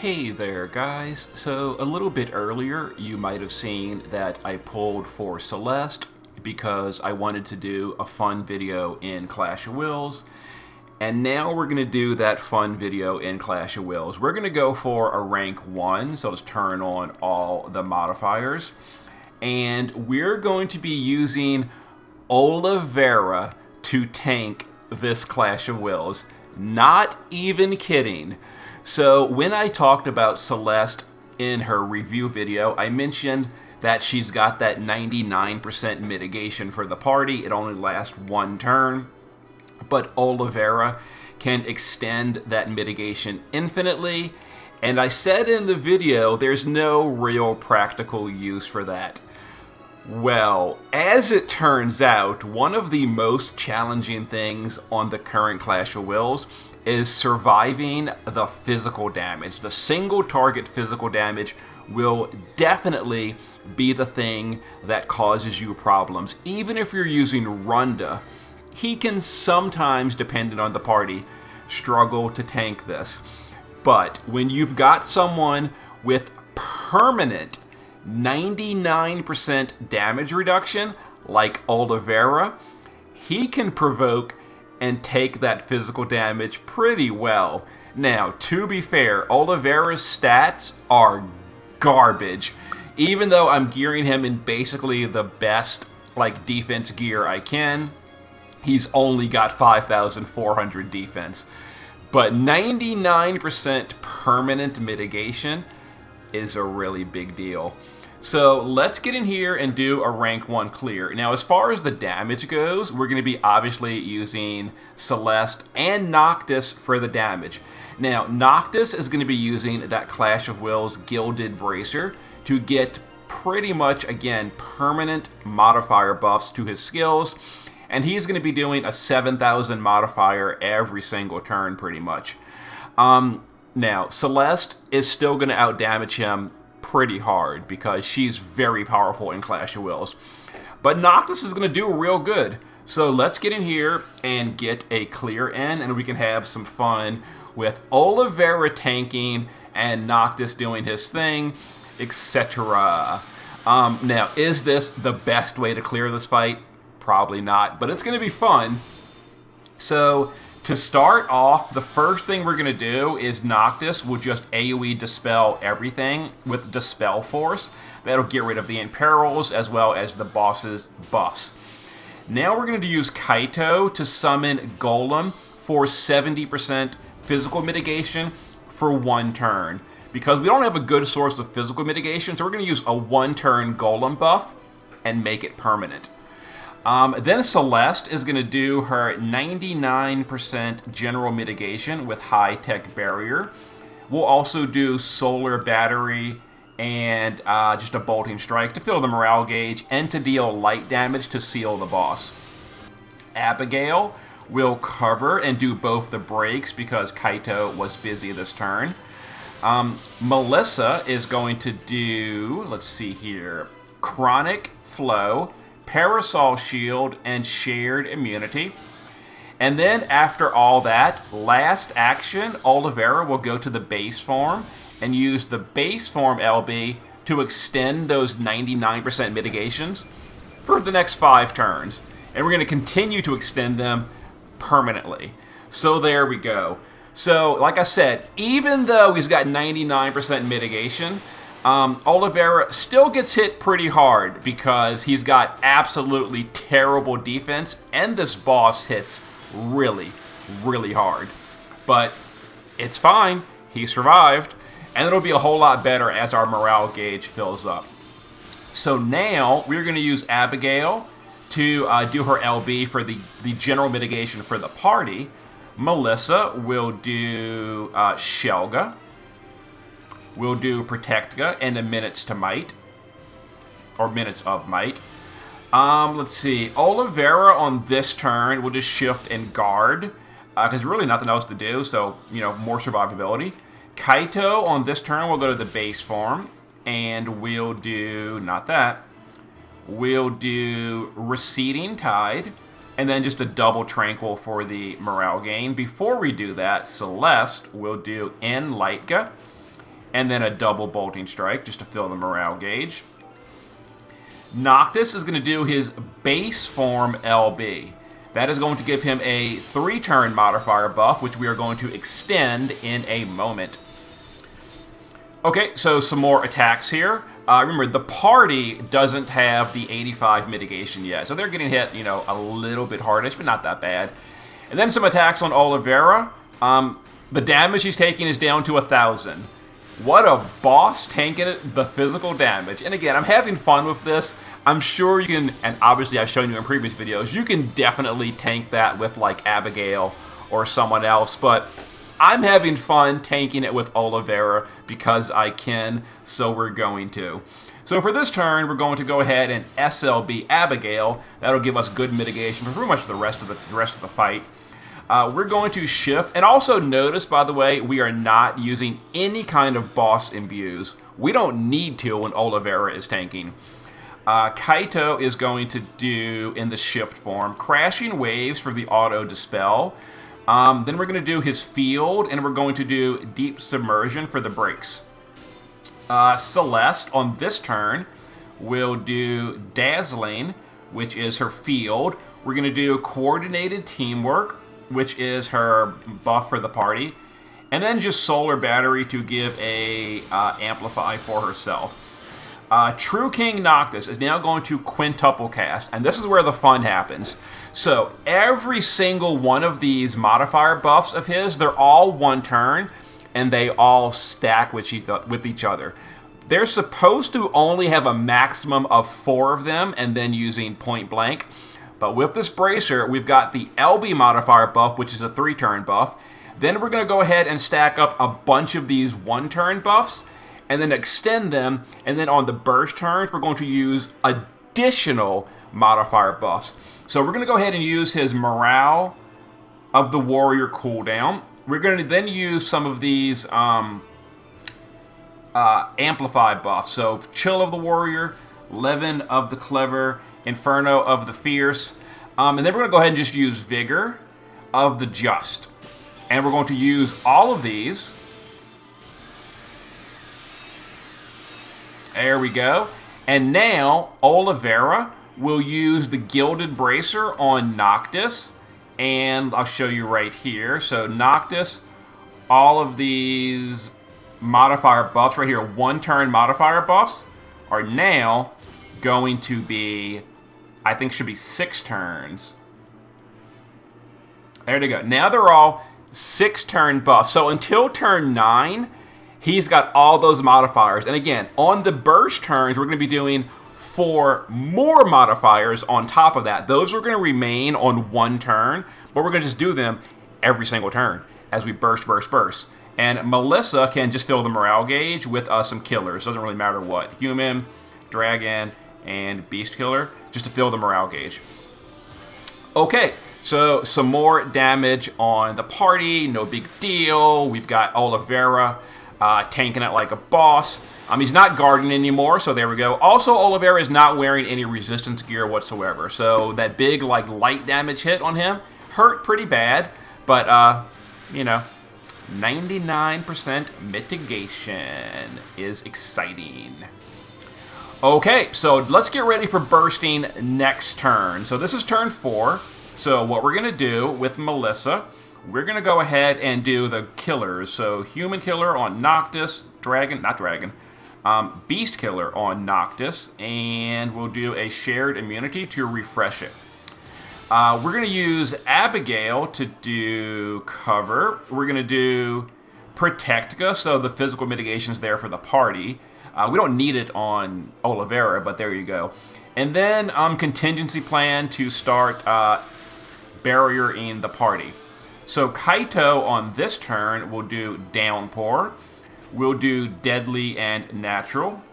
Hey there, guys. So, a little bit earlier, you might have seen that I pulled for Celeste because I wanted to do a fun video in Clash of Wills. And now we're going to do that fun video in Clash of Wills. We're going to go for a rank 1, so let's turn on all the modifiers. And we're going to be using Olivera to tank this Clash of Wills. Not even kidding. So when I talked about Celeste in her review video, I mentioned that she's got that 99% mitigation for the party. It only lasts one turn. But Olivera can extend that mitigation infinitely. And I said in the video, there's no real practical use for that. Well, as it turns out, one of the most challenging things on the current Clash of Wills is surviving the physical damage. The single target physical damage will definitely be the thing that causes you problems. Even if you're using Runda, he can sometimes, depending on the party, struggle to tank this. But when you've got someone with permanent 99% damage reduction, like Olivera, he can provoke and take that physical damage pretty well. Now, to be fair, Olivera's stats are garbage. Even though I'm gearing him in basically the best defense gear I can, he's only got 5,400 defense. But 99% permanent mitigation is a really big deal. So let's get in here and do a rank 1 clear. Now, as far as the damage goes, we're going to be obviously using Celeste and Noctis for the damage. Now, Noctis is going to be using that Clash of Wills Gilded Bracer to get pretty much, again, permanent modifier buffs to his skills. And he's going to be doing a 7,000 modifier every single turn, pretty much. Now, Celeste is still going to outdamage him pretty hard because she's very powerful in Clash of Wills. But Noctis is going to do real good. So let's get in here and get a clear in, and we can have some fun with Olivera tanking and Noctis doing his thing, etc. Now, is this the best way to clear this fight? Probably not, but it's going to be fun. So to start off, the first thing we're going to do is Noctis will just AoE Dispel everything with Dispel Force. That'll get rid of the Imperils as well as the boss's buffs. Now we're going to use Kaito to summon Golem for 70% physical mitigation for one turn. Because we don't have a good source of physical mitigation, so we're going to use a one-turn Golem buff and make it permanent. Then Celeste is going to do her 99% general mitigation with high-tech barrier. We'll also do solar battery and just a bolting strike to fill the morale gauge and to deal light damage to seal the boss. Abigail will cover and do both the breaks because Kaito was busy this turn. Melissa is going to do, let's see here, Chronic Flow, Parasol Shield, and Shared Immunity. And then after all that, last action, Olivera will go to the base form and use the base form LB to extend those 99% mitigations for the next 5 turns. And we're going to continue to extend them permanently. So there we go. So, like I said, even though he's got 99% mitigation, Olivera still gets hit pretty hard because he's got absolutely terrible defense, and this boss hits really, really hard. But it's fine. He survived, and it'll be a whole lot better as our morale gauge fills up. So now we're going to use Abigail to do her LB for the general mitigation for the party. Melissa will do Shelga. We'll do Protectka and a Minutes to Might. Or Minutes of Might. Let's see. Olivera on this turn will just shift and guard. Because really nothing else to do, so, more survivability. Kaito on this turn will go to the base form. And we'll do, not that. We'll do Receding Tide. And then just a double Tranquil for the morale gain. Before we do that, Celeste will do Enlightka. and then a double bolting strike just to fill the morale gauge. Noctis is going to do his base form LB. That is going to give him a 3-turn modifier buff, which we are going to extend in a moment. Okay, so some more attacks here. Remember, the party doesn't have the 85 mitigation yet, so they're getting hit, a little bit hardish, but not that bad. And then some attacks on Olivera. The damage he's taking is down to 1,000. What a boss tanking it, the physical damage. And again, I'm having fun with this. I'm sure you can, and obviously I've shown you in previous videos, you can definitely tank that with like Abigail or someone else, but I'm having fun tanking it with Olivera because I can, so we're going to. So for this turn, we're going to go ahead and SLB Abigail. That'll give us good mitigation for pretty much the rest of the fight. We're going to shift, and also notice, by the way, we are not using any kind of boss imbues. We don't need to when Olivera is tanking. Kaito is going to do, in the shift form, Crashing Waves for the auto dispel. Then we're going to do his field, and we're going to do Deep Submersion for the breaks. Celeste, on this turn, will do Dazzling, which is her field. We're going to do Coordinated Teamwork, which is her buff for the party. And then just Solar Battery to give a Amplify for herself. True King Noctis is now going to quintuple cast, and this is where the fun happens. So every single one of these modifier buffs of his, they're all 1 turn, and they all stack with each other. They're supposed to only have a maximum of 4 of them, and then using point blank. But with this bracer, we've got the LB modifier buff, which is a 3-turn buff. Then we're going to go ahead and stack up a bunch of these 1-turn buffs, and then extend them, and then on the burst turns, we're going to use additional modifier buffs. So we're going to go ahead and use his Morale of the Warrior cooldown. We're going to then use some of these Amplify buffs. So Chill of the Warrior, Levin of the Clever, Inferno of the Fierce, and then we're going to go ahead and just use Vigor of the Just. And we're going to use all of these. There we go. And now, Olivera will use the Gilded Bracer on Noctis. And I'll show you right here. So Noctis, all of these modifier buffs right here, 1-turn modifier buffs, are now going to be, I think should be 6 turns. There they go. Now they're all 6-turn buffs. So until turn 9, he's got all those modifiers. And again, on the burst turns, we're going to be doing 4 more modifiers on top of that. Those are going to remain on 1 turn, but we're going to just do them every single turn as we burst. And Melissa can just fill the morale gauge with some killers. Doesn't really matter what. Human, Dragon, and Beast Killer, just to fill the morale gauge. Okay, so some more damage on the party. No big deal. We've got Olivera tanking it like a boss. He's not guarding anymore, so there we go. Also, Olivera is not wearing any resistance gear whatsoever, so that big light damage hit on him hurt pretty bad, but 99% mitigation is exciting. Okay, so let's get ready for bursting next turn. So this is turn 4. So what we're going to do with Melissa, we're going to go ahead and do the killers. So Human Killer on Noctis, Beast Killer on Noctis, and we'll do a shared immunity to refresh it. We're going to use Abigail to do cover. We're going to do Protectica, so the physical mitigation is there for the party. We don't need it on Olivera, but there you go. And then contingency plan to start barrier in the party. So Kaito on this turn will do Downpour. We'll do Deadly and Natural.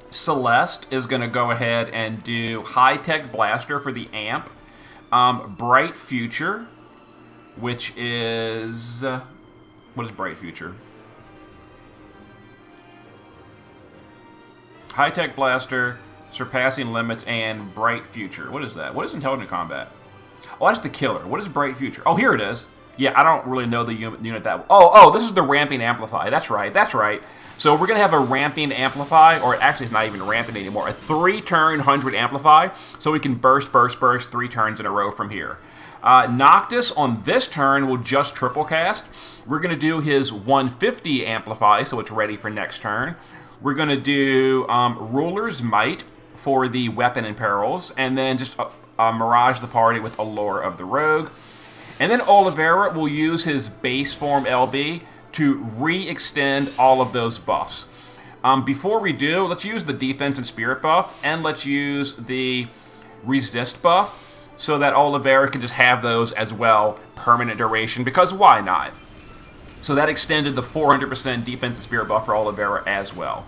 Celeste is going to go ahead and do High-Tech Blaster for the amp. Bright Future, which is... what is Bright Future? High-Tech Blaster, Surpassing Limits, and Bright Future. What is that? What is Intelligent Combat? Oh, that's the killer. What is Bright Future? Oh, here it is. Yeah, I don't really know the unit that... Oh, this is the ramping amplify. That's right. So we're going to have a ramping amplify, or actually it's not even ramping anymore, a 3-turn 100 amplify, so we can burst 3 turns in a row from here. Noctis on this turn will just triple cast. We're going to do his 150 amplify, so it's ready for next turn. We're going to do Ruler's Might for the weapon and perils, and then just mirage the party with Allure of the Rogue. And then Olivera will use his base form LB to re-extend all of those buffs. Before we do, let's use the defense and spirit buff, and let's use the resist buff, so that Olivera can just have those as well, permanent duration, because why not? So that extended the 400% defense and spirit buff for Olivera as well.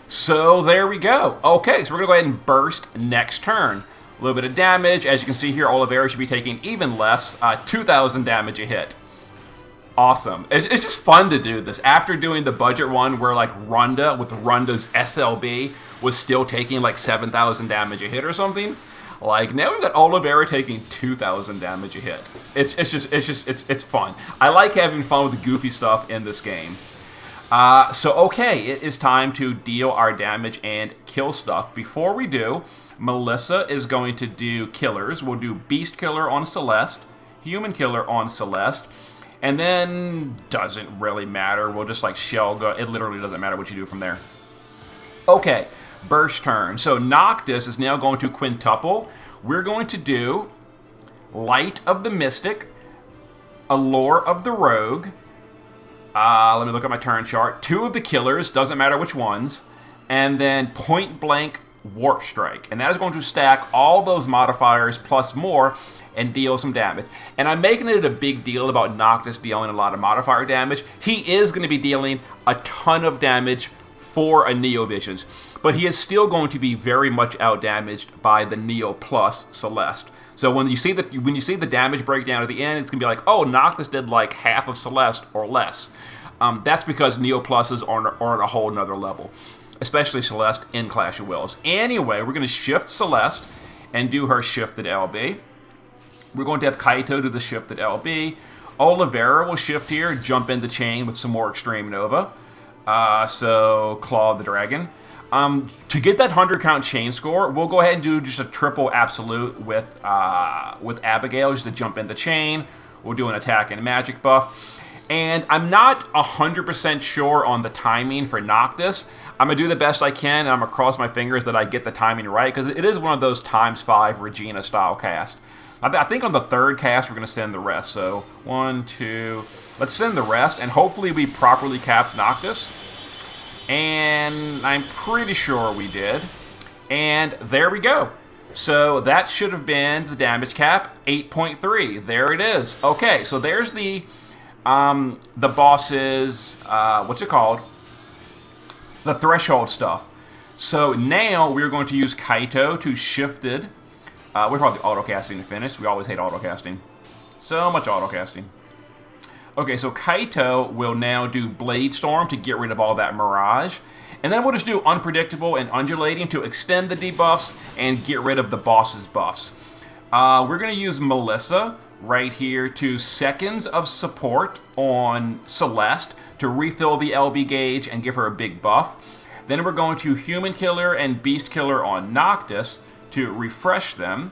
So there we go. Okay, so we're going to go ahead and burst next turn. A little bit of damage. As you can see here, Olivera should be taking even less, 2,000 damage a hit. Awesome. It's just fun to do this. After doing the budget one where like Runda, with Runda's SLB, was still taking like 7,000 damage a hit or something. Like, now we've got Olivera taking 2,000 damage a hit. It's fun. I like having fun with the goofy stuff in this game. So, okay, it is time to deal our damage and kill stuff. Before we do, Melissa is going to do killers. We'll do Beast Killer on Celeste, Human Killer on Celeste, and then doesn't really matter. We'll just like shell go. It literally doesn't matter what you do from there. Okay. Burst turn. So Noctis is now going to quintuple. We're going to do Light of the Mystic, Allure of the Rogue. Let me look at my turn chart. 2 of the killers, doesn't matter which ones. And then Point Blank Warp Strike. And that is going to stack all those modifiers plus more and deal some damage. And I'm making it a big deal about Noctis dealing a lot of modifier damage. He is going to be dealing a ton of damage for a Neo Visions, but he is still going to be very much outdamaged by the Neo Plus Celeste. So when you see the damage breakdown at the end, it's gonna be like, oh, Noctis did like half of Celeste or less. That's because Neo Pluses are on a whole nother level, especially Celeste in Clash of Wills. Anyway, we're gonna shift Celeste and do her shifted LB. We're going to have Kaito do the shifted LB. Olivera will shift here, jump in the chain with some more Extreme Nova. So Claw of the Dragon. To get that 100 count chain score, we'll go ahead and do just a triple absolute with Abigail, just to jump in the chain. We'll do an attack and magic buff. And I'm not 100% sure on the timing for Noctis. I'm going to do the best I can, and I'm going to cross my fingers that I get the timing right, because it is one of those ×5 Regina style casts. I think on the 3rd cast, we're going to send the rest. So 1, 2, let's send the rest, and hopefully we properly capped Noctis. And I'm pretty sure we did. And there we go. So that should have been the damage cap, 8.3. There it is. Okay, so there's the boss's, what's it called? The threshold stuff. So now we're going to use Kaito to shifted. We're probably auto-casting to finish. We always hate auto-casting. So much auto-casting. Okay, so Kaito will now do Blade Storm to get rid of all that Mirage. And then we'll just do Unpredictable and Undulating to extend the debuffs and get rid of the boss's buffs. We're going to use Melissa right here to Seconds of Support on Celeste to refill the LB gauge and give her a big buff. Then we're going to Human Killer and Beast Killer on Noctis to refresh them,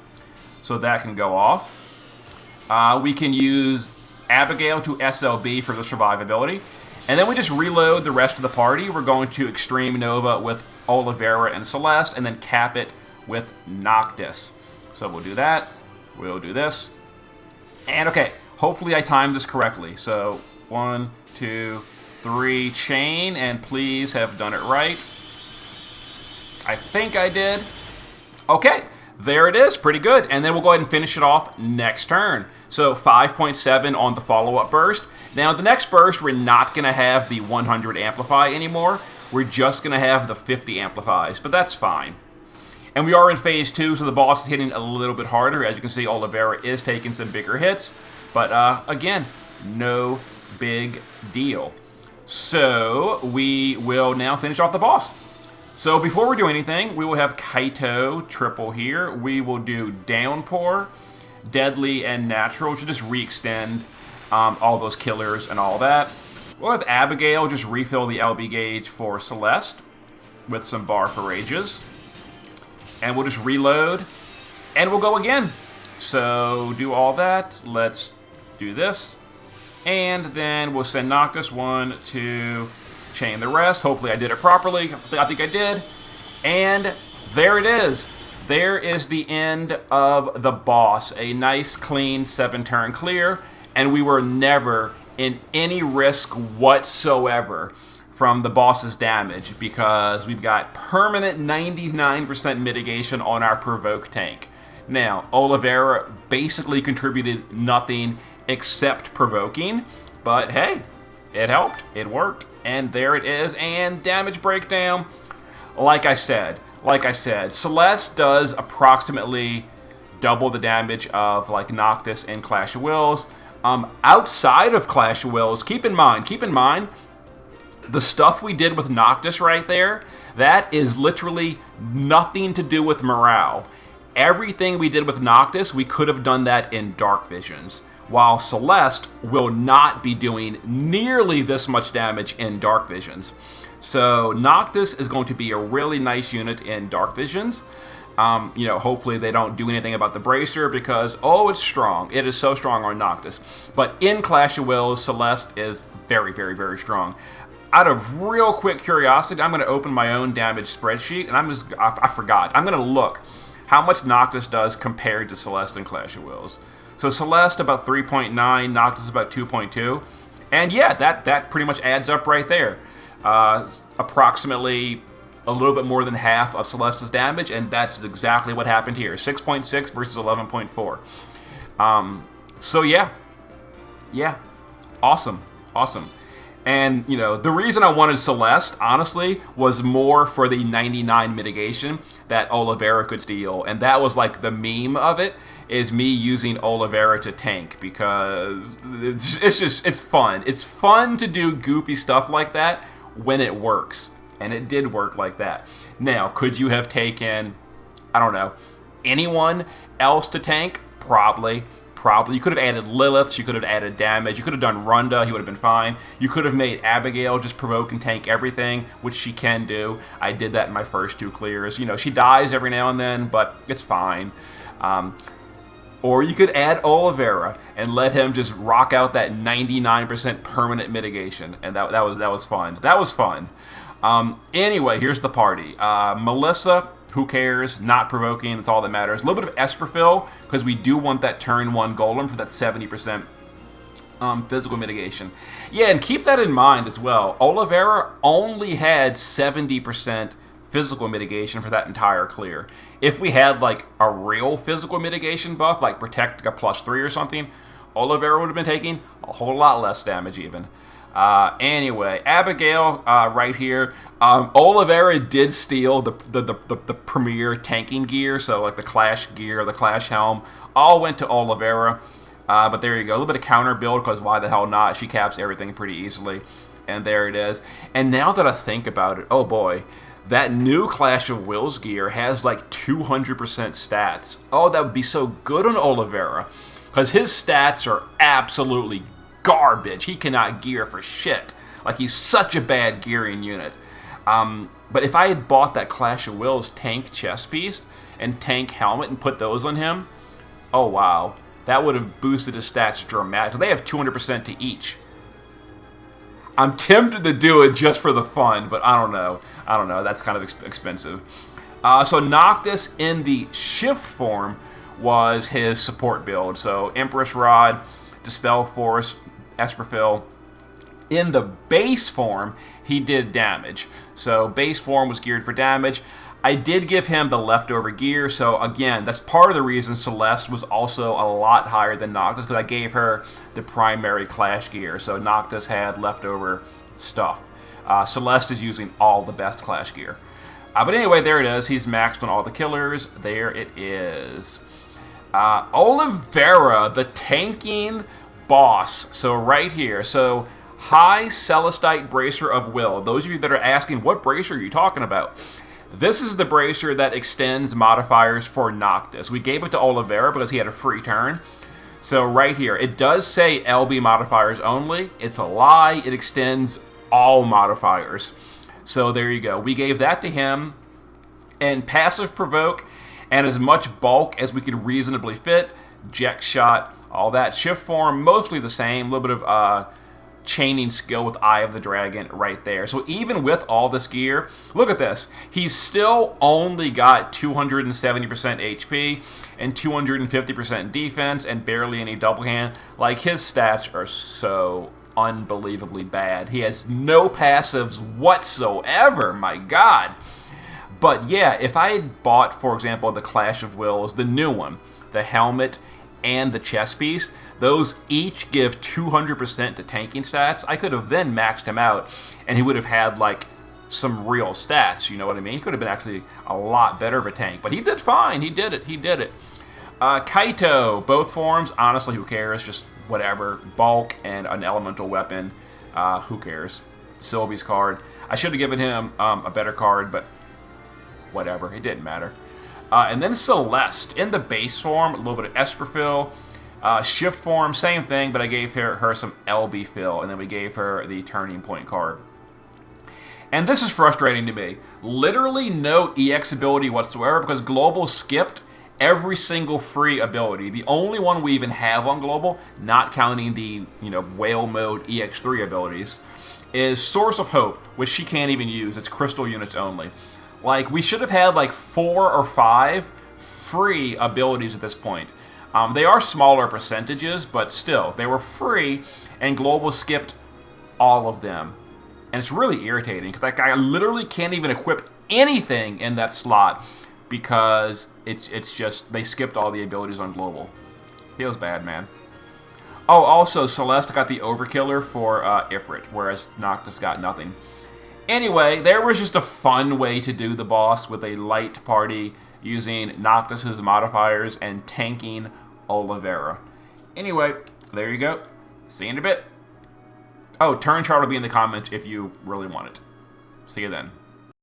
so that can go off. We can use Abigail to SLB for the survivability. And then we just reload the rest of the party. We're going to Extreme Nova with Olivera and Celeste, and then cap it with Noctis. So we'll do that. We'll do this. And okay, hopefully I timed this correctly. So 1, 2, 3, chain, and please have done it right. I think I did. Okay, there it is. Pretty good. And then we'll go ahead and finish it off next turn. So 5.7 on the follow-up burst. Now, the next burst, we're not going to have the 100 amplify anymore. We're just going to have the 50 amplifies, but that's fine. And we are in phase 2, so the boss is hitting a little bit harder. As you can see, Olivera is taking some bigger hits. But, again, no big deal. So, we will now finish off the boss. So, before we do anything, we will have Kaito triple here. We will do Downpour, Deadly, and Natural to just re-extend all those killers and all that. We'll have Abigail just refill the LB gauge for Celeste with some bar for rages. And we'll just reload, and we'll go again. So do all that. Let's do this. And then we'll send Noctis 1, 2, chain the rest. Hopefully I did it properly. I think I did. And there it is. There is the end of the boss. A nice, clean 7-turn clear. And we were never in any risk whatsoever from the boss's damage because we've got permanent 99% mitigation on our provoke tank. Now, Olivera basically contributed nothing except provoking, but hey, it helped, it worked, and there it is. And damage breakdown, like I said, Celeste does approximately double the damage of like Noctis in Clash of Wills. Outside of Clash of Wills, keep in mind, the stuff we did with Noctis right there, that is literally nothing to do with morale. Everything we did with Noctis, we could have done that in Dark Visions, while Celeste will not be doing nearly this much damage in Dark Visions. So Noctis is going to be a really nice unit in Dark Visions. Hopefully they don't do anything about the Bracer because, it's strong. It is so strong on Noctis. But in Clash of Wills, Celeste is very, very, very strong. Out of real quick curiosity, I'm going to open my own damage spreadsheet, and I forgot. I'm going to look how much Noctis does compared to Celeste in Clash of Wills. So Celeste about 3.9, Noctis about 2.2. And yeah, that pretty much adds up right there. Approximately a little bit more than half of Celeste's damage, and that's exactly what happened here. 6.6 versus 11.4. So yeah. Awesome. And, the reason I wanted Celeste, honestly, was more for the 99 mitigation that Olivera could steal. And that was like the meme of it, is me using Olivera to tank. Because it's fun. It's fun to do goofy stuff like that when it works. And it did work like that. Now, could you have taken, I don't know, anyone else to tank? Probably. You could have added Lilith, she could have added damage, you could have done Runda, he would have been fine. You could have made Abigail just provoke and tank everything, which she can do. I did that in my first 2 clears. She dies every now and then, but it's fine. Or you could add Olivera and let him just rock out that 99% permanent mitigation, and that was fun. That was fun. Anyway, here's the party. Melissa, who cares? Not provoking, it's all that matters. A little bit of Esperfill, because we do want that turn 1 golem for that 70% physical mitigation. Yeah, and keep that in mind as well. Olivera only had 70% physical mitigation for that entire clear. If we had like a real physical mitigation buff, like Protect a +3 or something, Olivera would have been taking a whole lot less damage even. Anyway, Abigail right here. Olivera did steal the premier tanking gear, so like the Clash gear, the Clash helm, all went to Olivera. But there you go, a little bit of counter build, because why the hell not? She caps everything pretty easily. And there it is. And now that I think about it, oh boy, that new Clash of Wills gear has like 200% stats. Oh, that would be so good on Olivera, because his stats are absolutely garbage. He cannot gear for shit. Like, he's such a bad gearing unit. But if I had bought that Clash of Wills tank chest piece and tank helmet and put those on him, oh wow, that would have boosted his stats dramatically. They have 200% to each. I'm tempted to do it just for the fun, but I don't know. That's kind of expensive. So Noctis in the shift form was his support build. So Empress Rod, Dispel Force, Esperfill. In the base form, he did damage. So base form was geared for damage. I did give him the leftover gear, so again, that's part of the reason Celeste was also a lot higher than Noctis, because I gave her the primary Clash gear, so Noctis had leftover stuff. Celeste is using all the best Clash gear. But anyway, there it is. He's maxed on all the killers. There it is. Olivera, the tanking boss. So right here. So high Celestite Bracer of Will. Those of you that are asking, what bracer are you talking about? This is the bracer that extends modifiers for Noctis. We gave it to Olivera because he had a free turn. So right here, it does say LB modifiers only. It's a lie. It extends all modifiers. So there you go. We gave that to him. And passive provoke, and as much bulk as we could reasonably fit. Jet shot, all that. Shift form, mostly the same. A little bit of chaining skill with Eye of the Dragon right there. So even with all this gear, look at this. He's still only got 270% HP and 250% defense and barely any double hand. Like, his stats are so unbelievably bad. He has no passives whatsoever, my god. But yeah, if I had bought, for example, the Clash of Wills, the new one, the helmet and the chest piece, those each give 200% to tanking stats. I could have then maxed him out, and he would have had, like, some real stats, you know what I mean? He could have been actually a lot better of a tank. But he did fine. He did it. He did it. Kaito, both forms. Honestly, who cares? Just whatever. Bulk and an elemental weapon. Who cares? Sylvie's card. I should have given him a better card, but whatever. It didn't matter. And then Celeste, in the base form, a little bit of Esper fill. Shift form, same thing, but I gave her some LB fill, and then we gave her the Turning Point card. And this is frustrating to me. Literally no EX ability whatsoever, because Global skipped every single free ability. The only one we even have on Global, not counting the, Whale Mode EX3 abilities, is Source of Hope, which she can't even use. It's crystal units only. Like, we should have had like 4 or 5 free abilities at this point. They are smaller percentages, but still, they were free, and Global skipped all of them. And it's really irritating, because that guy literally can't even equip anything in that slot, because it's just, they skipped all the abilities on Global. Feels bad, man. Oh, also, Celeste got the Overkiller for Ifrit, whereas Noctis got nothing. Anyway, there was just a fun way to do the boss with a light party using Noctis's modifiers and tanking Olivera. Anyway, there you go. See you in a bit. Oh, turn chart will be in the comments if you really want it. See you then.